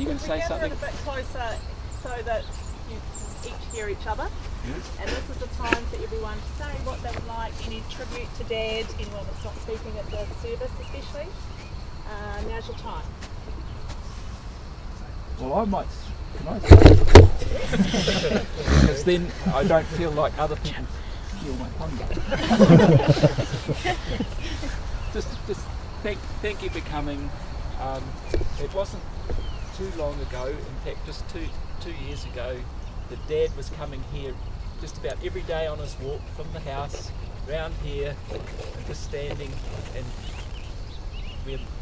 you going to say something? A bit closer so that you each hear each other. Yes. And this is the time for everyone to say what they would like, any tribute to Dad, anyone that's not speaking at the service especially. Now's your time. Well, I might. Can I say? Because then I don't feel like other people steal my thunder. just thank you for coming. It wasn't too long ago. In fact, just two years ago, that Dad was coming here just about every day on his walk from the house round here, and just standing and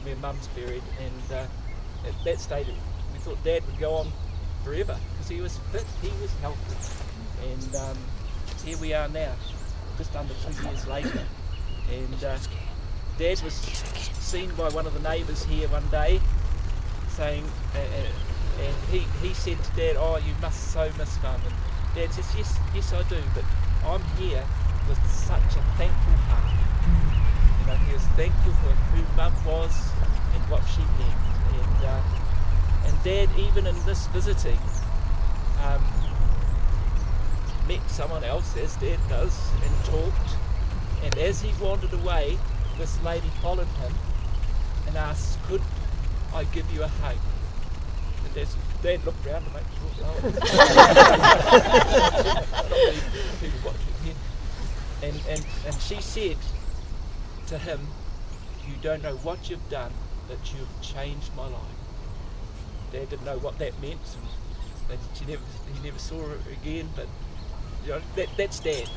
where Mum's buried, and at that stage we thought Dad would go on forever because he was fit, he was healthy, and here we are now, just under 2 years later, and Dad was seen by one of the neighbours here one day saying, and he said to Dad, "Oh, you must so miss Mum," and Dad says, yes I do, but I'm here with such a thankful heart. You know, he was thankful for who Mum was and what she meant. And Dad, even in this visiting, met someone else, as Dad does, and talked. And as he wandered away, this lady followed him and asked, "Could I give you a hug?" And Dad looked round to make sure. Not many people watching here. And she said to him, "You don't know what you've done, but you've changed my life." Dad didn't know what that meant. And he never saw her again, but you know, that's Dad,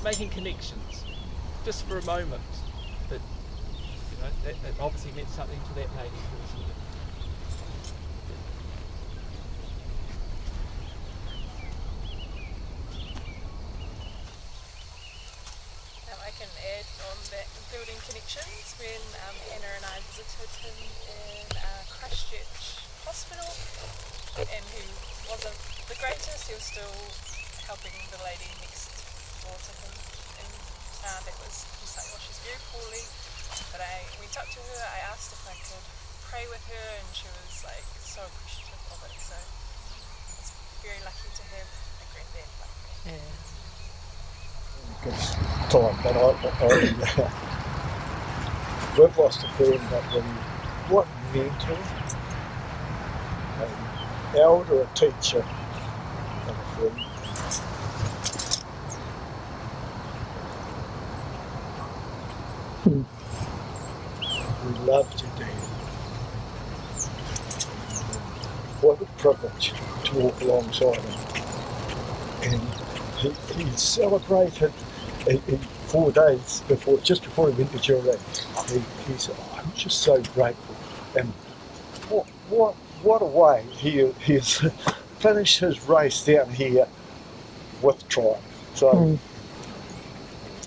making connections, just for a moment. But you know, that obviously meant something to that lady who was here. I can add on that, building connections. When Anna and I visited him in Christchurch Hospital, and he wasn't the greatest, he was still helping the lady next door to him in town. That was, he's like, "Oh, she's very poorly," but I went up to her, I asked if I could pray with her, and she was like so appreciative of it. So I was very lucky to have a granddad like that. Yeah. Because time, but we've lost a friend, but what mentor, an elder, a teacher, and a friend. We loved you, Dad. What a privilege to walk alongside him. And he celebrated in 4 days before, just before he went to Geraldine. He said, "Oh, I'm just so grateful." And what a way he has finished his race down here with triumph. So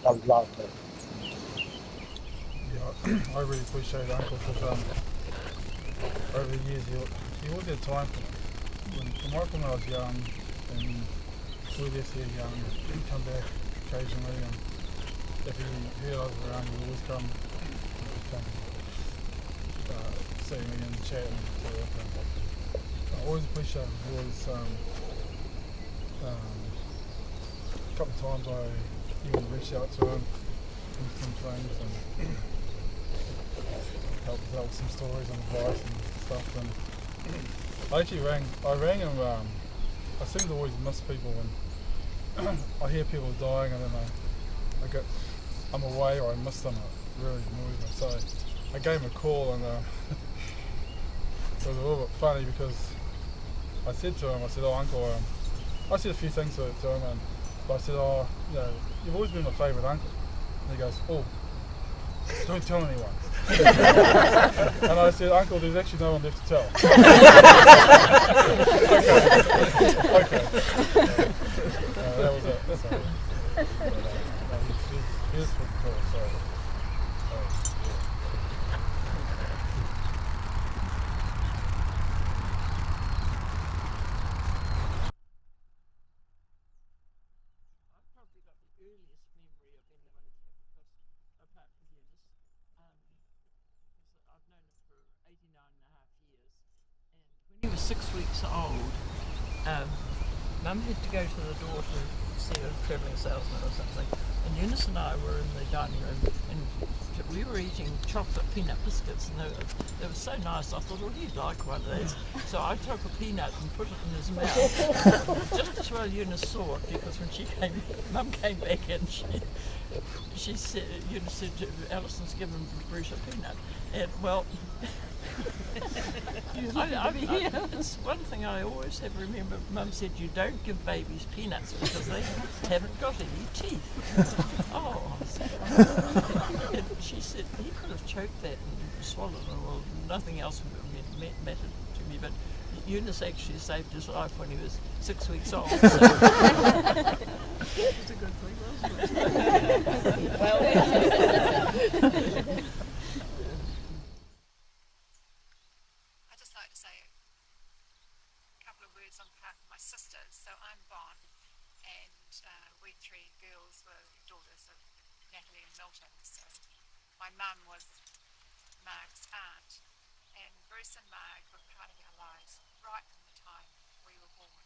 I love it. Yeah, I really appreciate Uncle because over the years he always had time for me. When I was young, and we were just here young, he'd come back occasionally, and if he heard I was around, he'd always come see me and chat and talk. And I always appreciate him. He always, a couple of times I even reached out to him in some things and helped out with some stories and advice and stuff. And I rang him. I seem to always miss people when I hear people dying, and then I'm away or I miss them. It really annoys me. So I gave him a call, and it was a little bit funny because I said to him, I said, "Oh, Uncle," I said a few things to him, but I said, "Oh, you know, you've always been my favourite uncle." And he goes, "Oh, don't tell anyone." And I said, "Uncle, there's actually no one left to tell." Okay. That was it. So, here's for the call. So, 6 weeks old, Mum had to go to the door to see a travelling salesman or something, and Eunice and I were in the dining room, and we were eating chocolate peanut biscuits, and they were so nice. I thought, oh, he'd like one of these. So I took a peanut and put it in his mouth, just as well Eunice saw it, because when Mum came back in, she said, Eunice said, Alison's given Bruce a peanut, and well. It's one thing I always have remembered. Mum said you don't give babies peanuts because they haven't got any teeth. Oh, and she said he could have choked that and swallowed it. Well, nothing else mattered to me, but Eunice actually saved his life when he was 6 weeks old. So. It's a good thing, wasn't it? Well. So I'm Bon, and we three girls were daughters of Natalie and Milton. So my mum was Marg's aunt, and Bruce and Marg were part of our lives right from the time we were born.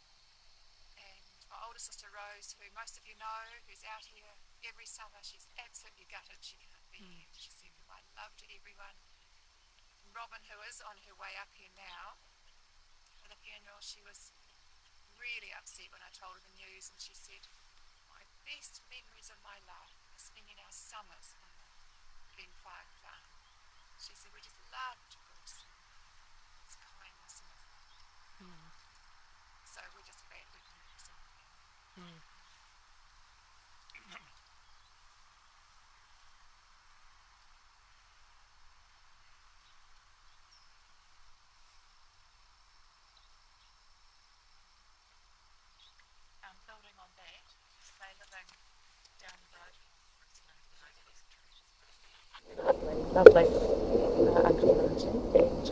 And my older sister Rose, who most of you know, who's out here every summer, she's absolutely gutted she can't be here. She said my love to everyone. And Robin, who is on her way up here now for the funeral, she was really upset when I told her the news, and she said my best memories of my life are spending our summers on the Glenfire farm. She said we just loved Bruce, his kindness and his love. So we're just glad we can represent him. Building on that, they living down the road. Lovely uncle and auntie, and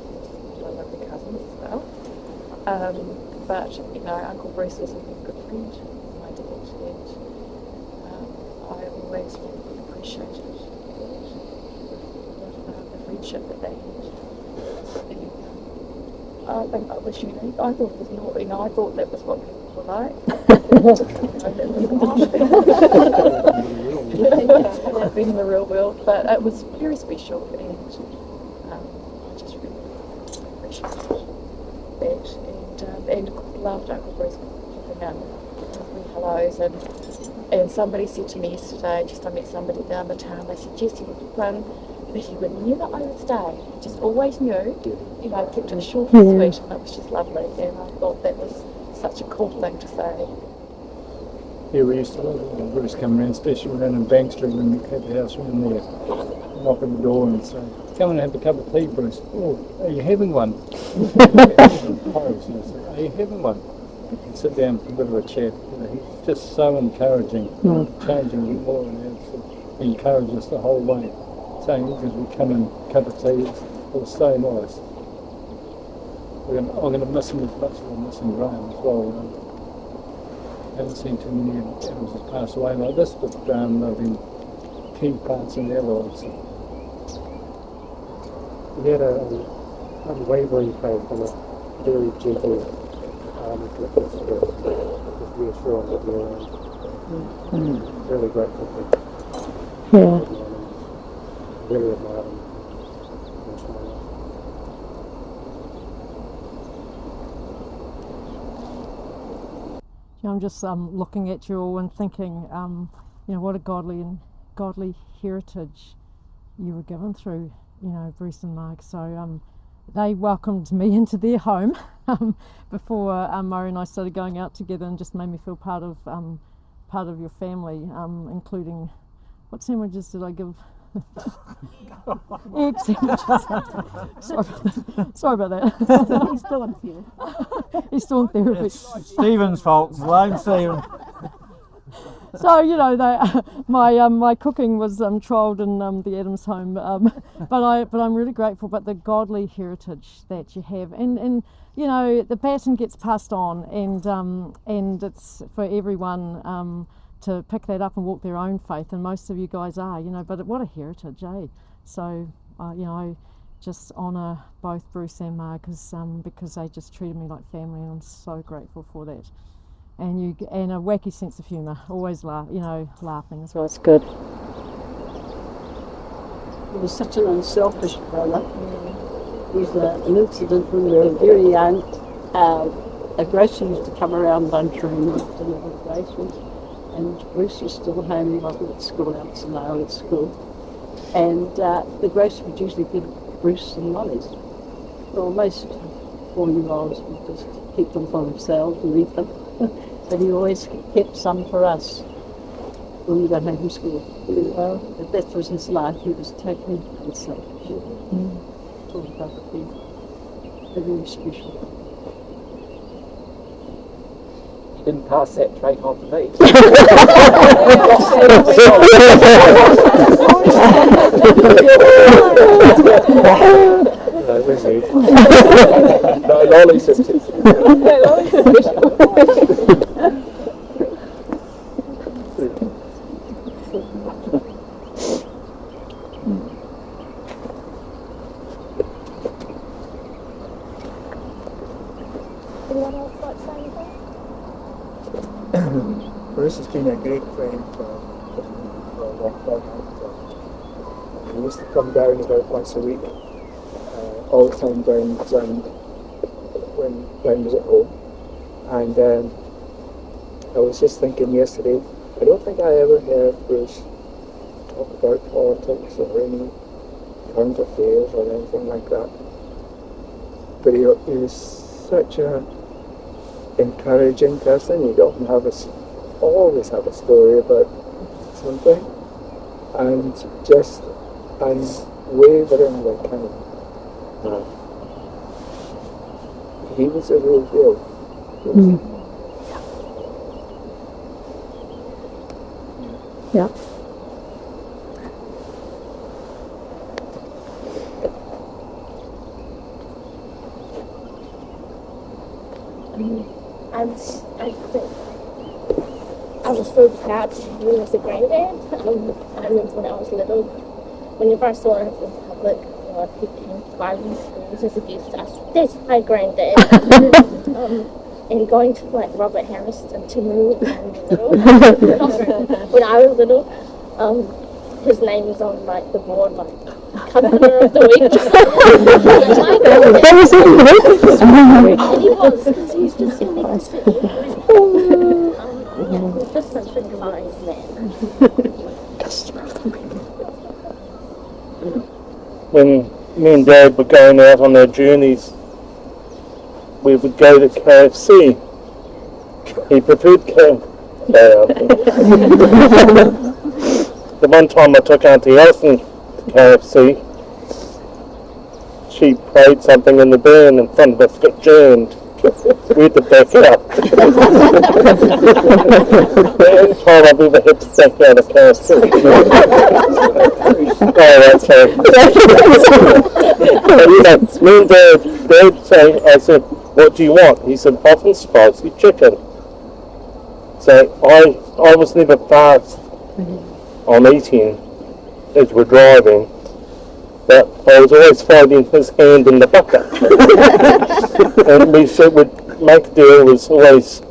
my lovely cousins as well. But Uncle Bruce was a good friend of my dad, and I always really appreciated the friendship that they had. And, I think that was unique. I thought it was not, I thought that was what people were like. Been in the real world, but it was very special, and I just really appreciated that, and loved Uncle Bruce giving lovely hellos, and somebody said to me yesterday, I met somebody down the town, they said Jessie would be fun, but he would never overstay, he just always knew, kept it short and sweet, and it was just lovely, and I thought that was such a cool thing to say. Yeah, we used to love it when Bruce come around, especially around in Bank Street when we had the house around there. Knock on the door and say, come and have a cup of tea, Bruce. Oh, are you having one? Are you having one? And sit down for a bit of a chat. He's just so encouraging, changing it more and more. He encouraged us the whole way. Saying, because we come and cup of tea, it was so nice. I'm going to miss him as much as I'm missing Graham as well. I haven't seen too many animals pass away like this, but they've been key parts in their lives. He had a unwavering faith and a very gentle, uplifting spirit. Just reassuring that you're really grateful for him. Yeah. Really admire him. I'm just looking at you all and thinking, what a godly heritage you were given through, Bruce and Marg. So they welcomed me into their home before Murray and I started going out together, and just made me feel part of your family, including, what sandwiches did I give? Egg sandwiches. Sorry about that. He's still in therapy. He's still in therapy. Stephen's fault. Blame Stephen. So my cooking was trialled in the Adams home, but I'm really grateful. But the godly heritage that you have, and the baton gets passed on, and it's for everyone to pick that up and walk their own faith, and most of you guys are, but what a heritage, eh? So I just honour both Bruce and Marcus because they just treated me like family, and I'm so grateful for that. And a wacky sense of humour, always laughing as well. It's good. He was such an unselfish brother. He's an incident when we were very young. A grocer used to come around lunchtime and deliver groceries, and Bruce was still home. He wasn't at school, out Sanaro at school. And the grocer would usually give Bruce some lollies. Well, most 4-year-olds would just keep them for themselves and eat them. But he always kept some for us when we got home from school. But that was his life. He was totally unselfish. All about the people. They're very special. You didn't pass that trait on to me. No, where's he? No, Lolly sisters. Anyone else like to say anything? Bruce has been a great friend for a long time. He used to come down about once a week, all the time down when Glenn was at home. And I was just thinking yesterday, I don't think I ever heard Bruce talk about politics or any current affairs or anything like that. But he was such a encouraging person. He'd often always have a story about something, and just unwaveringly kind. He was a real deal. Yeah. I was so proud to be as a granddad. I remember when I was little, when you first saw her in public, he came to Garden Schools as a guest. I said, "That's my granddad." And going to like Robert Harris and Timaru when I was little, his name was on like the board, like customer of the week or something. And he was, because he's just so nice. Just such a kind man. When me and Dad were going out on our journeys, we would go to KFC. He preferred KFC. The one time I took Auntie Alison to KFC, she played something in the bin and front of us got jammed. We had to back out. The only time I've ever had to back out of KFC. Oh, that's right. Me and Dad saying, I said, "What do you want?" He said, "Hot and spicy chicken." So I was never fast on eating as we're driving, but I was always finding his hand in the bucket. And we said we'd make a deal, it was always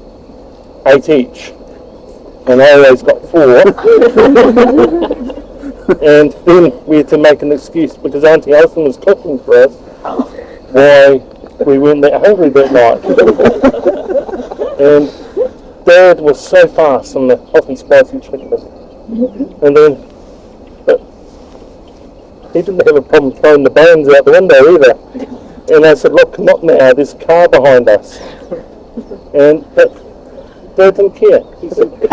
8 each. And I always got 4. And then we had to make an excuse because Auntie Alison was cooking for us why we weren't that hungry that night. And Dad was so fast on the hot and spicy chicken. And then he didn't have a problem throwing the bones out the window either. And I said, "Look, not now, there's a car behind us." And but Dad didn't care. He said, but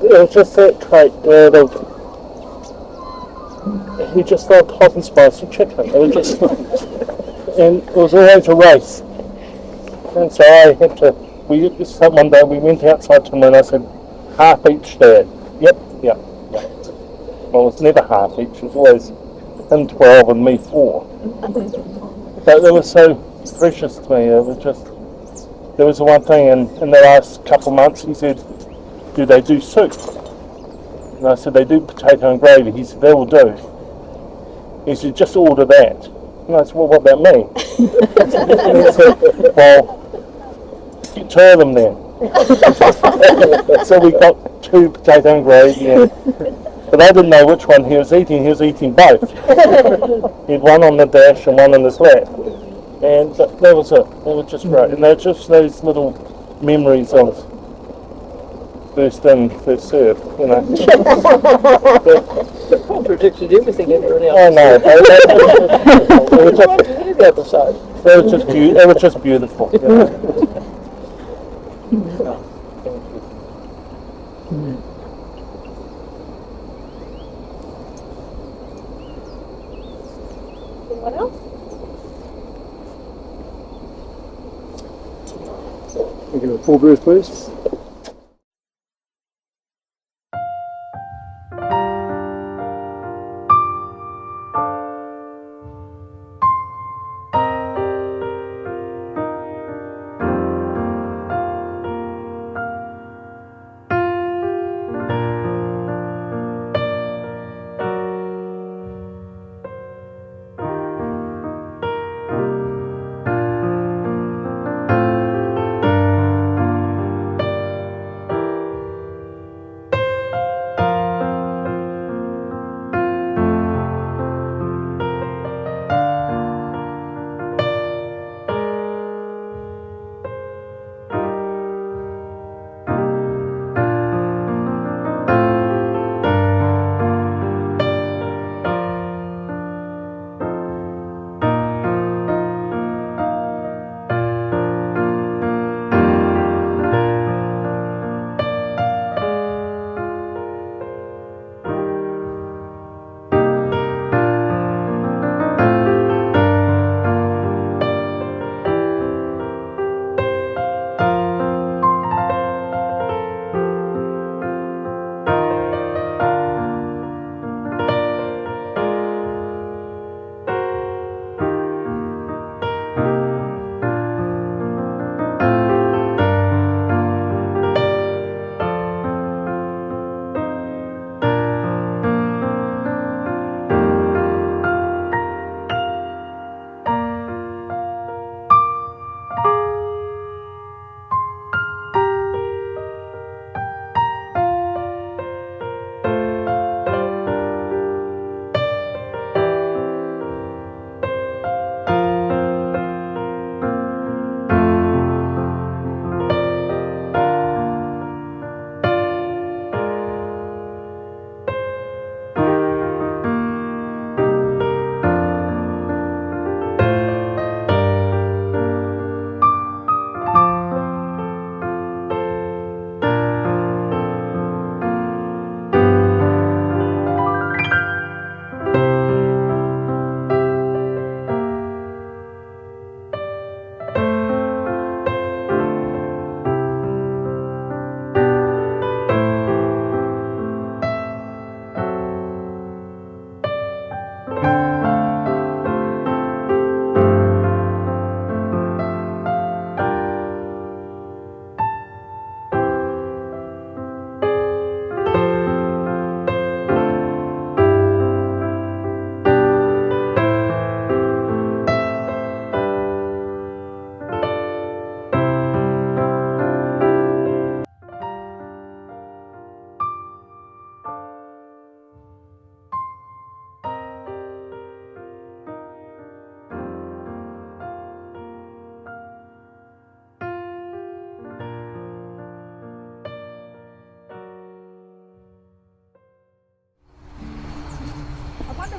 it was just that trait of he just loved hot and spicy chicken. It was just, and it was always a race. And so I had to. One day we went outside to him and I said, "Half each, Dad." Yep. Well, it's never half each. It was always him 12 and me 4. But it was so precious to me. It was just. There was the one thing in the last couple of months. He said, "Do they do soup?" And I said, "They do potato and gravy." He said, "That will do." He said, just order that. And I said, well, what about me? And he said, well, get 2 of them then. So we got 2 potato and gravy, but I didn't know which one he was eating. He was eating both. He had one on the dash and one in his lap. And that was it. It was just great. And they're just those little memories of first in, first served, you know. It contradicted everything everyone else. I know. They were just, the other side. they were just beautiful. You know. Anyone else? We'll give it a full verse, please.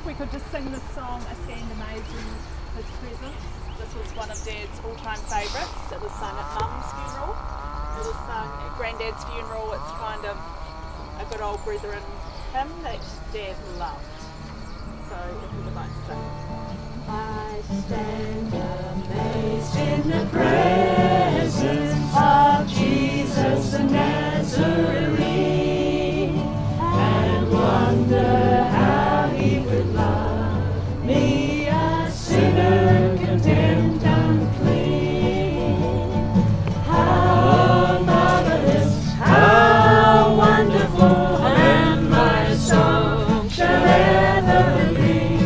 We could just sing this song, A Stand Amazed in His Presence. This was one of Dad's all-time favourites. It was sung at Mum's funeral. It was sung at Granddad's funeral. It's kind of a good old brethren hymn that Dad loved. So if you would like to sing. I stand amazed in the presence of Jesus the Nazarene and wonder how he would love me, a sinner condemned unclean. How marvelous, how wonderful, and my song shall ever be.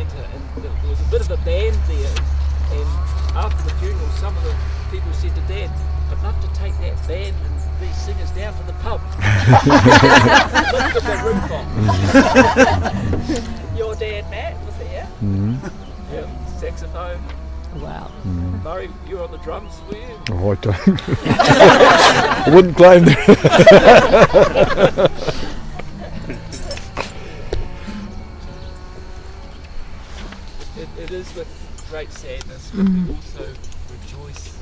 centre, and there was a bit of a band there. And after the funeral, some of the people said to Dad, "I'd love to take that band and these singers down to the pub." Look at the roof on. Your dad, Matt, was there. Yeah, saxophone. Wow. Murray, you were on the drums, were you? Oh, I don't. I wouldn't claim that. It is with great sadness, but we also rejoice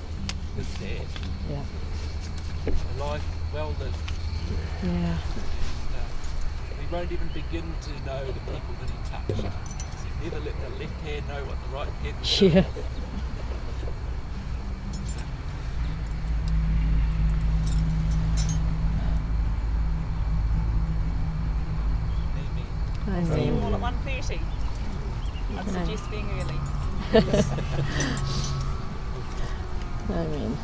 with Dad. Yeah. A life well lived. Yeah. We won't even begin to know the people that he touched. He never let the left hand know what the right hand was doing. Yeah. See you all at 1:30. I'd suggest being early. Amen.